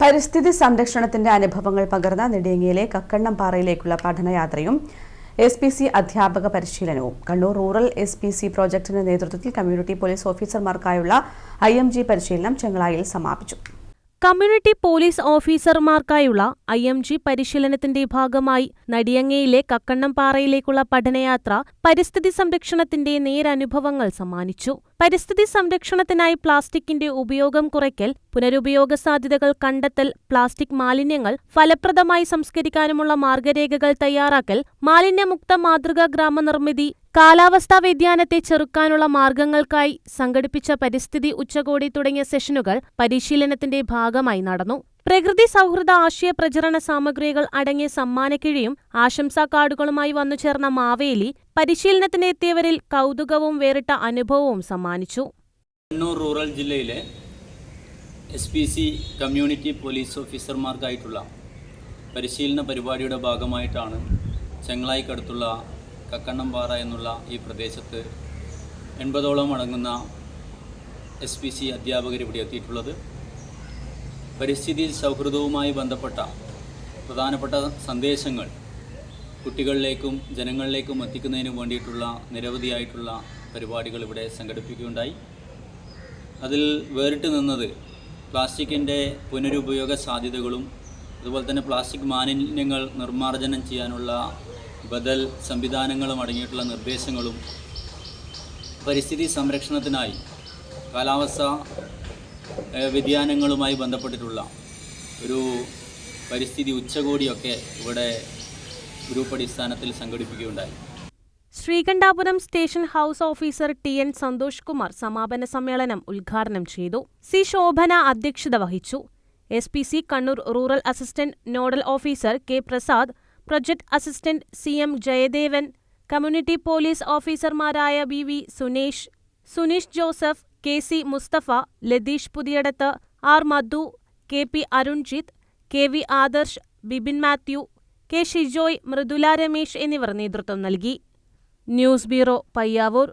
പരിസ്ഥിതി സംരക്ഷണത്തിന്റെ അനുഭവങ്ങൾ പകർന്ന നെടിയങ്ങയിലെ കക്കണ്ണംപാറയിലേക്കുള്ള പഠനയാത്രയും SPC അധ്യാപക പരിശീലനവും കണ്ണൂർ റൂറൽ SPC പ്രോജക്ടിന്റെ നേതൃത്വത്തിൽ കമ്മ്യൂണിറ്റി പോലീസ് ഓഫീസർമാർക്കായുള്ള IMG പരിശീലനം ചെങ്ങളായിൽ സമാപിച്ചു. കമ്മ്യൂണിറ്റി പോലീസ് ഓഫീസർമാർക്കായുള്ള IMG പരിശീലനത്തിന്റെ ഭാഗമായി നെടിയങ്ങയിലെ കക്കണ്ണംപാറയിലേക്കുള്ള പഠനയാത്ര പരിസ്ഥിതി സംരക്ഷണത്തിന്റെ നേരനുഭവങ്ങൾ സമ്മാനിച്ചു. പരിസ്ഥിതി സംരക്ഷണത്തിനായി പ്ലാസ്റ്റിക്കിന്റെ ഉപയോഗം കുറയ്ക്കൽ, പുനരുപയോഗ സാധ്യതകൾ കണ്ടെത്തൽ, പ്ലാസ്റ്റിക് മാലിന്യങ്ങൾ ഫലപ്രദമായി സംസ്കരിക്കാനുമുള്ള മാർഗരേഖകൾ തയ്യാറാക്കൽ, മാലിന്യമുക്ത മാതൃകാ ഗ്രാമനിർമ്മിതി, കാലാവസ്ഥാ വ്യതിയാനത്തെ ചെറുക്കാനുള്ള മാർഗങ്ങൾക്കായി സംഘടിപ്പിച്ച പരിസ്ഥിതി ഉച്ചകോടി തുടങ്ങിയ സെഷനുകൾ പരിശീലനത്തിന്റെ ഭാഗമായി നടന്നു. പ്രകൃതി സൗഹൃദ ആശയ പ്രചരണ സാമഗ്രികൾ അടങ്ങിയ സമ്മാനക്കിഴിയും ആശംസാ കാർഡുകളുമായി വന്നുചേർന്ന മാവേലി പരിശീലനത്തിന് എത്തിയവരിൽ കൗതുകവും വേറിട്ട അനുഭവവും സമ്മാനിച്ചു. കണ്ണൂർ റൂറൽ ജില്ലയിലെ SPC കമ്മ്യൂണിറ്റി പോലീസ് ഓഫീസർമാർക്കായിട്ടുള്ള പരിശീലന പരിപാടിയുടെ ഭാഗമായിട്ടാണ് ചെങ്ങളായിക്കടുത്തുള്ള കക്കണ്ണംപാറ എന്നുള്ള ഈ പ്രദേശത്ത് 80ഓളം അടങ്ങുന്ന SPC അധ്യാപകർ ഇവിടെ എത്തിയിട്ടുള്ളത്. പരിസ്ഥിതി സൗഹൃദവുമായി ബന്ധപ്പെട്ട പ്രധാനപ്പെട്ട സന്ദേശങ്ങൾ കുട്ടികളിലേക്കും ജനങ്ങളിലേക്കും എത്തിക്കുന്നതിന് വേണ്ടിയിട്ടുള്ള നിരവധിയായിട്ടുള്ള പരിപാടികൾ ഇവിടെ സംഘടിപ്പിക്കുകയുണ്ടായി. അതിൽ വേറിട്ട് നിന്നത് പ്ലാസ്റ്റിക്കിൻ്റെ പുനരുപയോഗ സാധ്യതകളും അതുപോലെ തന്നെ പ്ലാസ്റ്റിക് മാലിന്യങ്ങൾ നിർമ്മാർജ്ജനം ചെയ്യാനുള്ള ബദൽ സംവിധാനങ്ങളും അടങ്ങിയിട്ടുള്ള നിർദ്ദേശങ്ങളും പരിസ്ഥിതി സംരക്ഷണത്തിനായി കാലാവസ്ഥ വ്യതിയാനങ്ങളുമായി ബന്ധപ്പെട്ടിട്ടുള്ള ഒരു പരിസ്ഥിതി ഉച്ചകോടിയൊക്കെ ഇവിടെ ഗ്രൂപ്പ് അടിസ്ഥാനത്തിൽ സംഘടിപ്പിക്കുകയുണ്ടായി. Sreekandapuram station house officer TN Santhosh Kumar സമാപന സമ്മേളനം ഉദ്ഘാടനം ചെയ്തു. C. ശോഭന അധ്യക്ഷത വഹിച്ചു. SPC Kannur rural assistant nodal officer K. Prasad, project assistant CM Jayadevan, community police ഓഫീസർമാരായ BV Sunesh, Suneesh Joseph, KC Musthafa, Latheesh Puthiyadath, R. Madhu, KP Arunjith, KV Adarsh, Bibin Mathew, K. Shijoy, Mridula Ramesh എന്നിവർ നേതൃത്വം നൽകി. News bureau, Payyavoor.